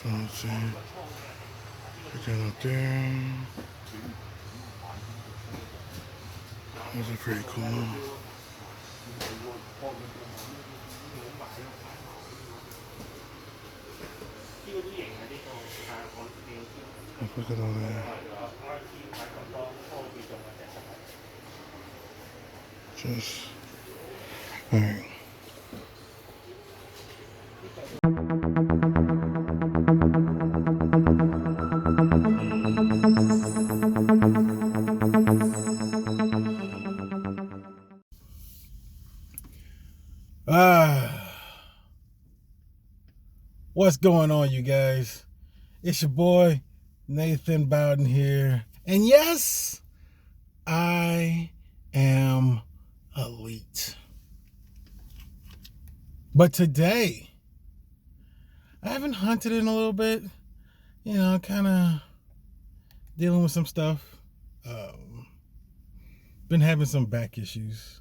So let's see. Put that up there. Those are pretty cool. Look at all that. Just, alright. What's going on, you guys? It's your boy, Nathan Bowden here. And yes, I am elite. But today, I haven't hunted in a little bit. You know, kind of dealing with some stuff. Been having some back issues.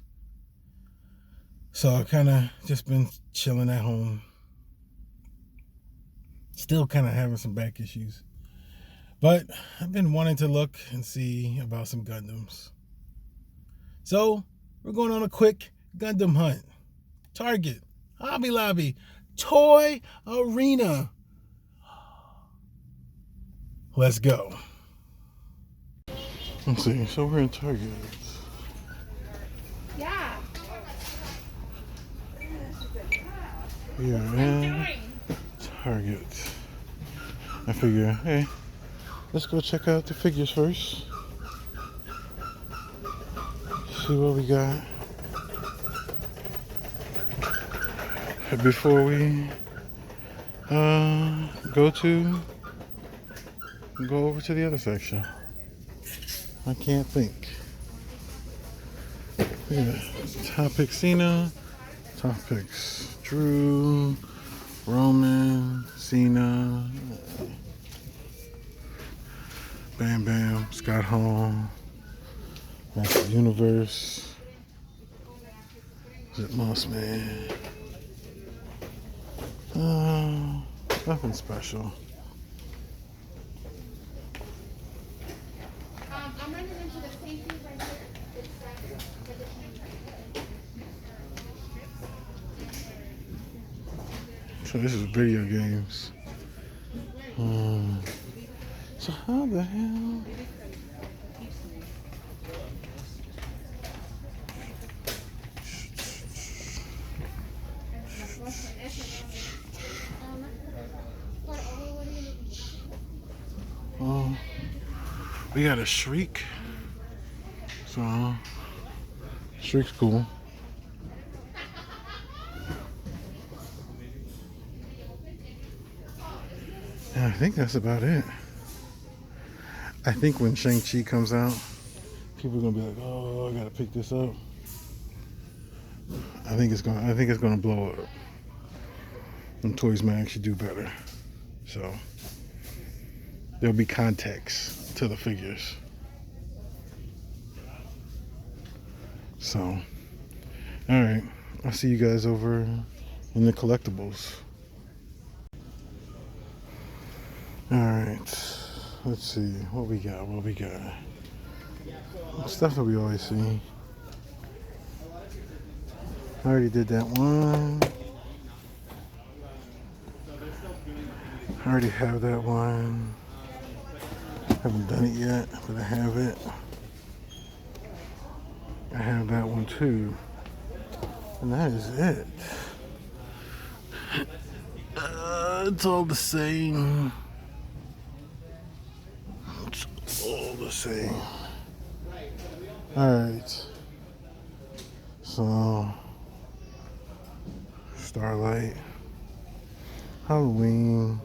So I kind of just been chilling at home. Still kind of having some back issues. But I've been wanting to look and see about some Gundams. So we're going on a quick Gundam hunt. Target, Hobby Lobby, Toy Arena. Let's go. Let's see. So we're in Target. Yeah. We are in Target. I figure, hey, let's go check out the figures first. See what we got before we go over to the other section. I can't think. Yeah, top pick Cena, top picks Drew, Roman, Cena, Bam Bam, Scott Hall, Master Universe, is it Moss Man? Nothing special. I'm running into the safety right here. So this is video games. So how the hell? Oh, we got a Shriek. So Shriek's cool. And I think that's about it. I think when Shang-Chi comes out, people are gonna be like, "Oh, I gotta pick this up." I think it's gonna blow up, and toys might actually do better. So there'll be context to the figures. So, all right, I'll see you guys over in the collectibles. All right, let's see what we got. Stuff that we always see. I already did that one. I already have that one. Haven't done it yet, but I have it. I have that one too. And that is it. It's all the same. It's all the same. Alright. So, Starlight, Halloween,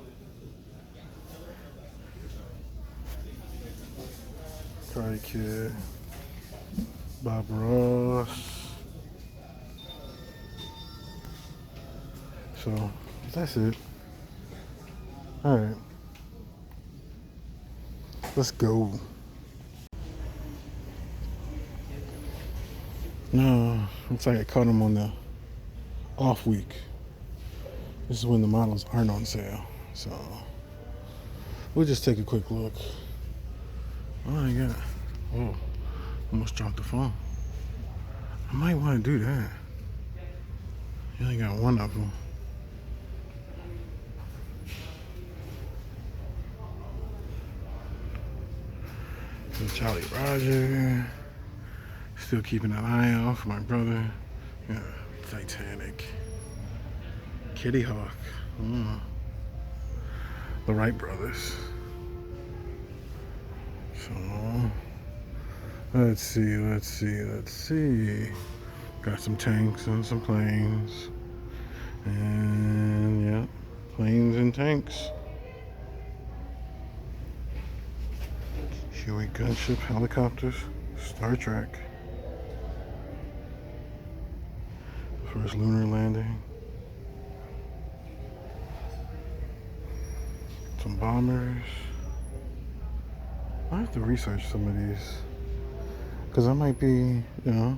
Karate Kid, Bob Ross. So, that's it. Alright. Let's go. No, looks like I caught them on the off week. This is when the models aren't on sale. So we'll just take a quick look. Oh, I got. Oh, almost dropped the phone. I might want to do that. You only got one of them. So Charlie Roger. Still keeping an eye out for my brother. Yeah, Titanic. Kitty Hawk. The Wright brothers. So let's see. Got some tanks and some planes. And yeah, planes and tanks. Huey gunship, helicopters, Star Trek. First lunar landing. Some bombers. I have to research some of these. Because I might be, I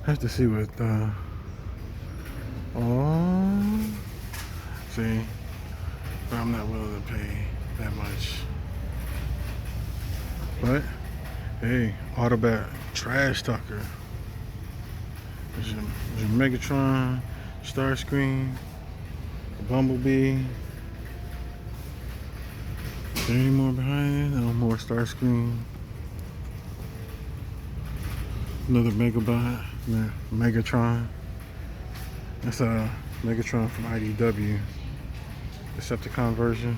have to see what, see, but I'm not willing to pay that much. But, hey, Autobot Trash Talker. There's your Megatron, Starscream, Bumblebee. Is there any more behind it? No more Starscream. Another Megabot, Megatron. That's a Megatron from IDW. Decepticon version.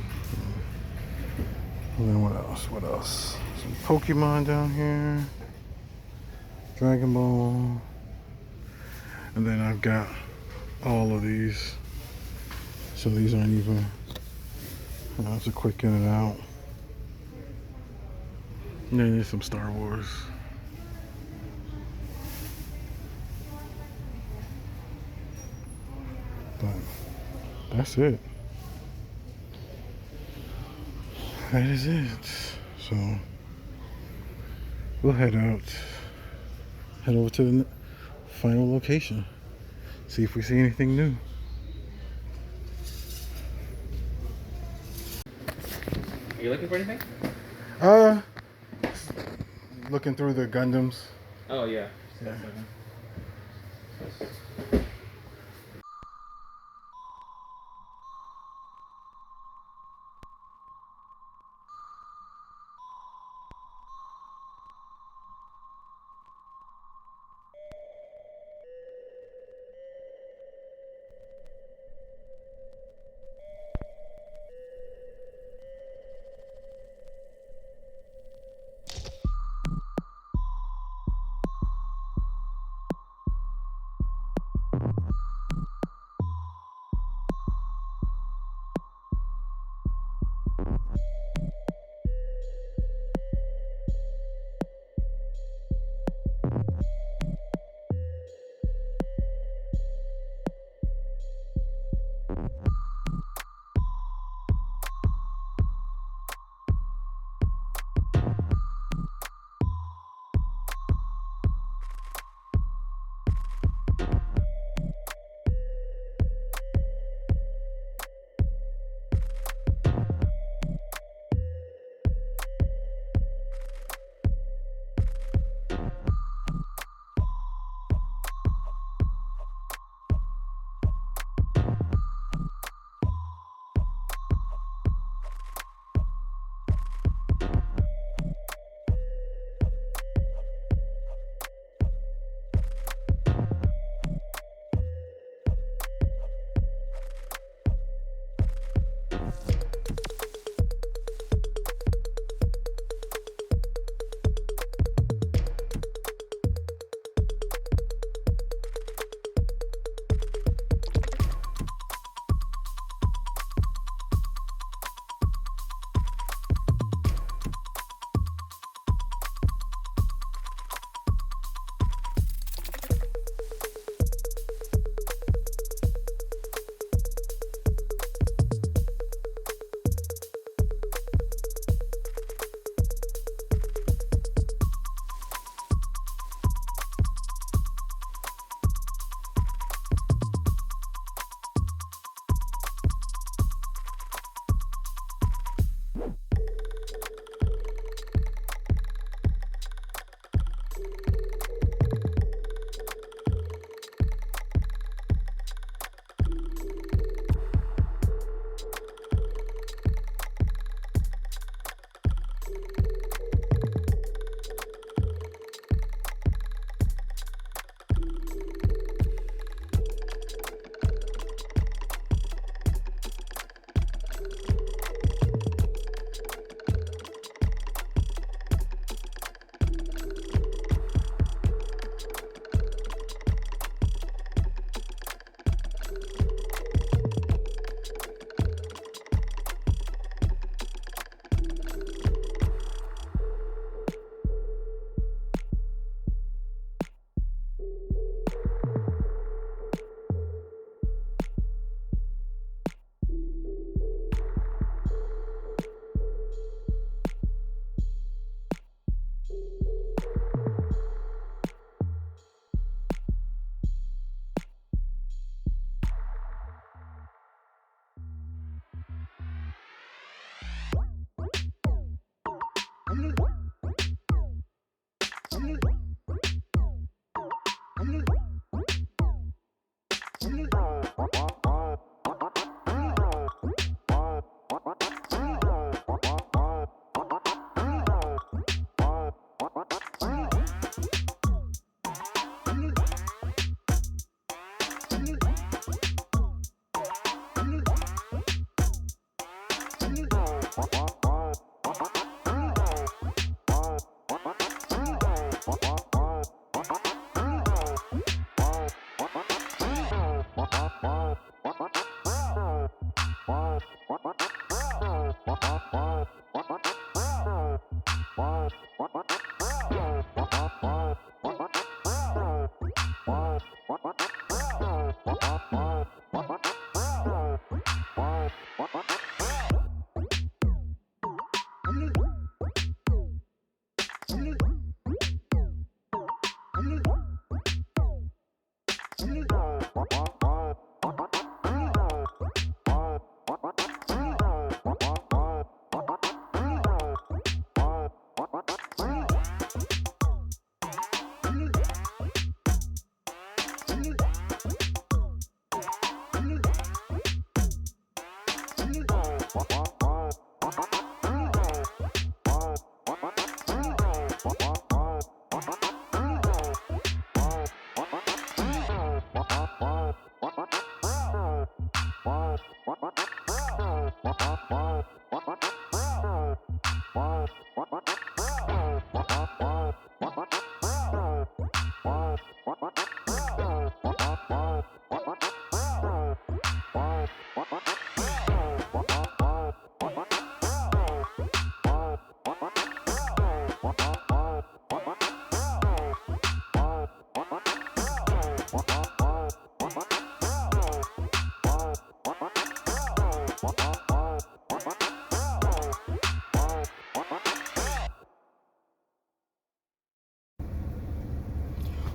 And then what else? Some Pokemon down here. Dragonball. And then I've got all of these. So these aren't even, it's a quick in and out. And then there's some Star Wars. But that's it. That is it. So we'll head over to the final location. See if we see anything new. Are you looking for anything? Looking through the Gundams. Oh yeah. Yeah.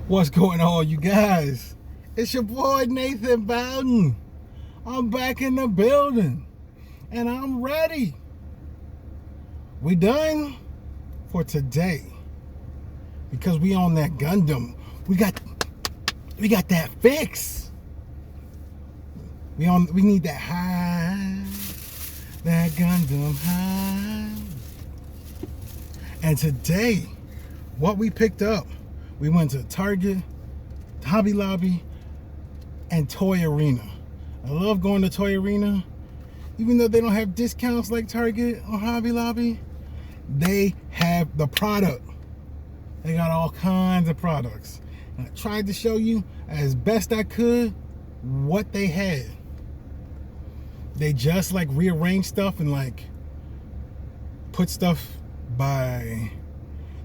What's going on, you guys? It's your boy Nathan Bowden. I'm back in the building and I'm ready. We done for today because we on that Gundam. We got that fix. We need that high, that Gundam high. And today, what we picked up, we went to Target, Hobby Lobby, and Toy Arena. I love going to Toy Arena. Even though they don't have discounts like Target or Hobby Lobby, they have the product. They got all kinds of products. And I tried to show you as best I could what they had. They just like rearrange stuff and like put stuff by,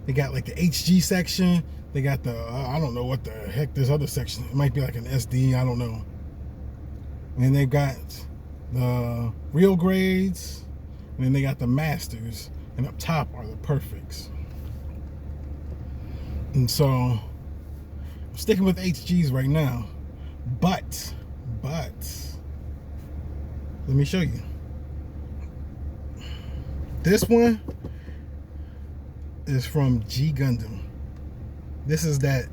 they got like the HG section. They got the, I don't know what the heck this other section, it might be like an SD, I don't know. And they've got the real grades, and then they got the masters, and up top are the perfects. And so, I'm sticking with HGs right now, but, let me show you. This one is from G Gundam. This is that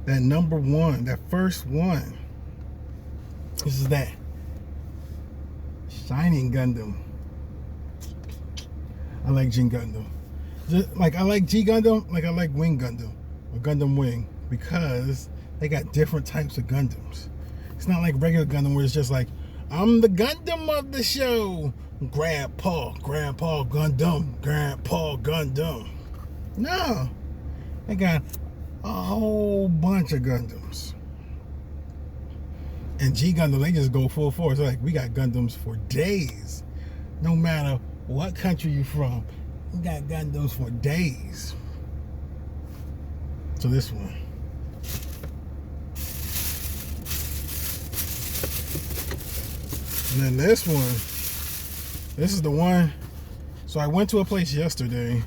number one, that first one. This is that Shining Gundam. I like G Gundam. Just like I like G Gundam, like I like Wing Gundam or Gundam Wing, because they got different types of Gundams. It's not like regular Gundam where it's just like, I'm the Gundam of the show. Grandpa Gundam. No, they got a whole bunch of Gundams. And G Gundam, they just go full force. Like, we got Gundams for days. No matter what country you're from, we got Gundams for days. So this one. And then this one, this is the one. So I went to a place yesterday.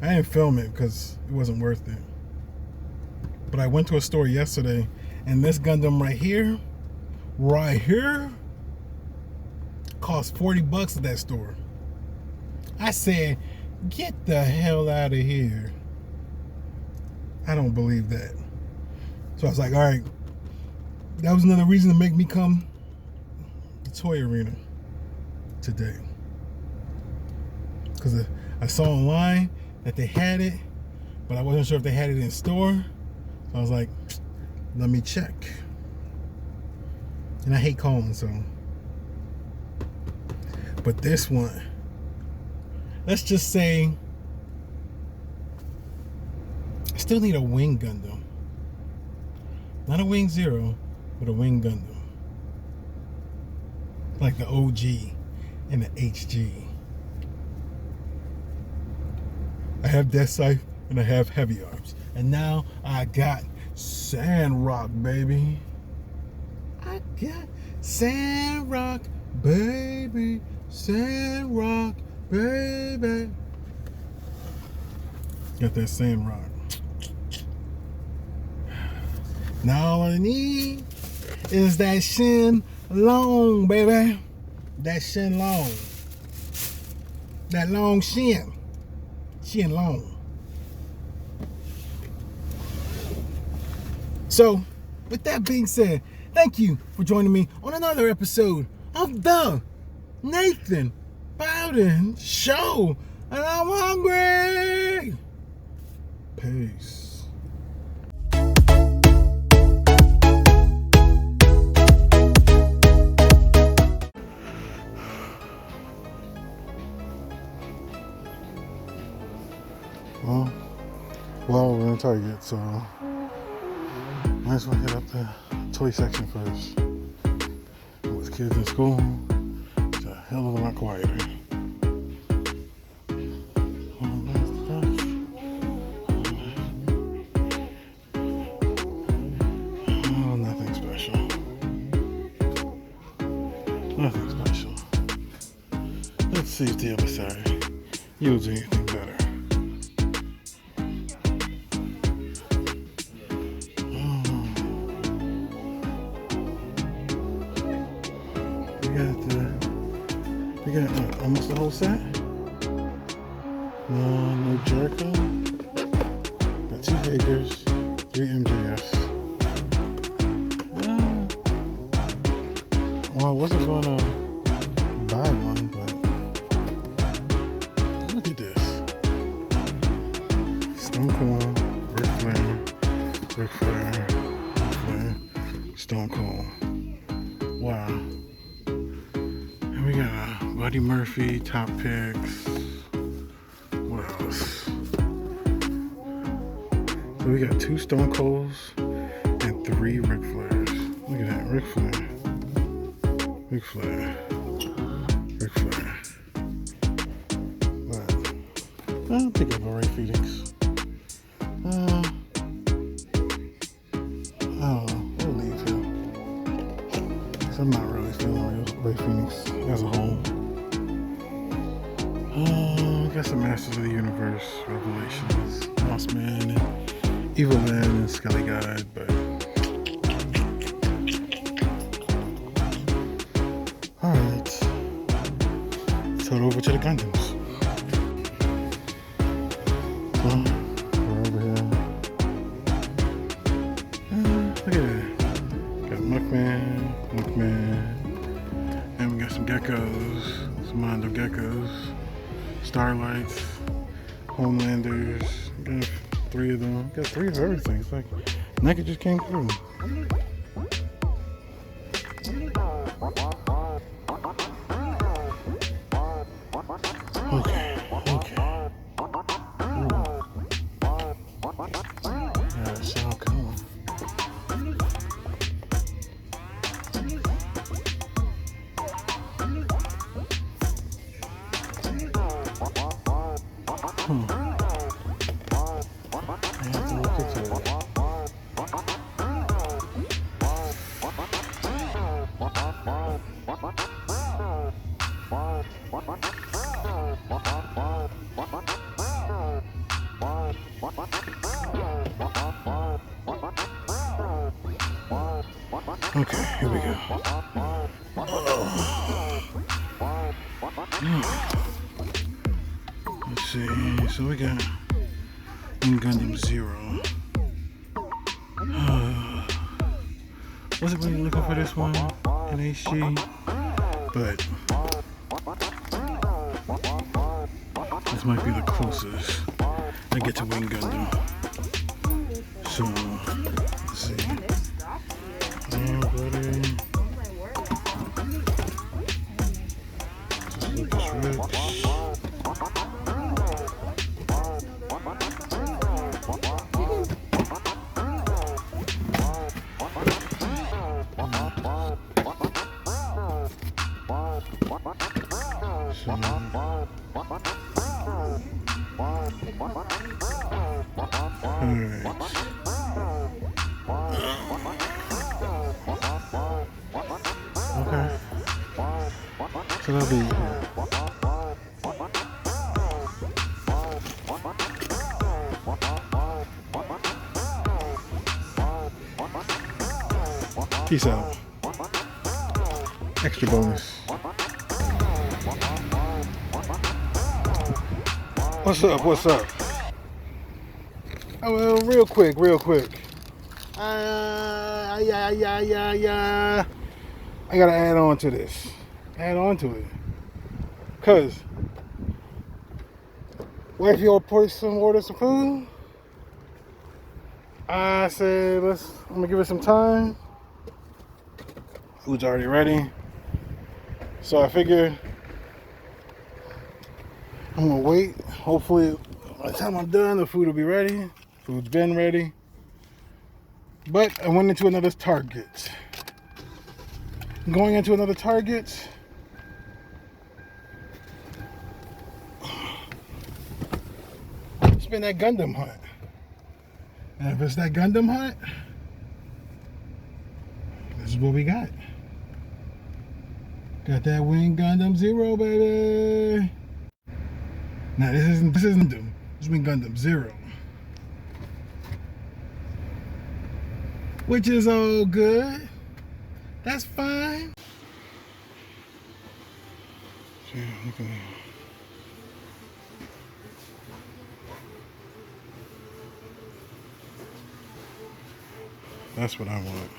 I didn't film it because it wasn't worth it. But I went to a store yesterday, and this Gundam right here, cost $40 at that store. I said, get the hell out of here. I don't believe that. So I was like, all right, that was another reason to make me come to Toy Arena today. Because I saw online that they had it, but I wasn't sure if they had it in store. So I was like, let me check. And I hate calling, so. But this one, let's just say, I still need a Wing Gundam. Not a Wing Zero, but a Wing Gundam. Like the OG and the HG. I have Death Scythe, and I have Heavy Arms. And now I got Sandrock, baby. I got Sandrock, baby. Sandrock, baby. Got that Sandrock. Now all I need is that Shin Long, baby. That Shin Long. That long Shin. Shin Long. So, with that being said, thank you for joining me on another episode of the Nathan Bowden Show. And I'm hungry. Peace. Well, we're in Target, so might as well hit up the toy section first. With kids in school, it's a hell of a lot quieter. Oh, nothing special. Nothing special. Let's see if the other side yields anything better. We got almost the whole set. No Jericho. Got 2 Hagers, 3 MJFs. Well, I wasn't going to buy one, but look at this. Stone Cold, Ric Flair, Stone Cold. Wow. We got Buddy Murphy, Top Picks. What else? So we got 2 Stone Colds and 3 Ric Flairs. Look at that, Ric Flair. But I'll pick up a Ray Phoenix. I don't know. We'll leave him. So I'm not really feeling Ray Phoenix as a whole. We got some Masters of the Universe Revelations, Mossman, and Evil Man, and Skelly God, but alright. Let's head over to the Gundams. So, we're over here. Look at that. Got Mcfarlane, and we got some geckos, some Mondo geckos, Starlights, Homelanders. Got 3 of them. Got 3 of everything. It's like NECA just came through. Okay. Yeah, Shao Kahn. I have to look into it. Okay, here we go. Let's see. So we got Gundam Zero. Wasn't really looking for this one in HG, but this might be the closest I get to Wing Gundam. So, let's see. Yeah, buddy. Just Lucas Rich. Alright. Okay. So that'll be here. Peace out. Extra bonus. What's up? What's up? Oh, well, real quick. Yeah. I gotta add on to this. Add on to it. Cause wifey ordered some food. I said, I'm gonna give it some time. Food's already ready. So I figured I'm gonna wait. Hopefully by the time I'm done, the food will be ready. Food's been ready. But I went into another Target. Going into another Target. It's been that Gundam hunt. And if it's that Gundam hunt, this is what we got. Got that Wing Gundam Zero, baby. Now this isn't Gundam. This is Wing Gundam Zero. Which is all good. That's fine. See, look at that. That's what I want.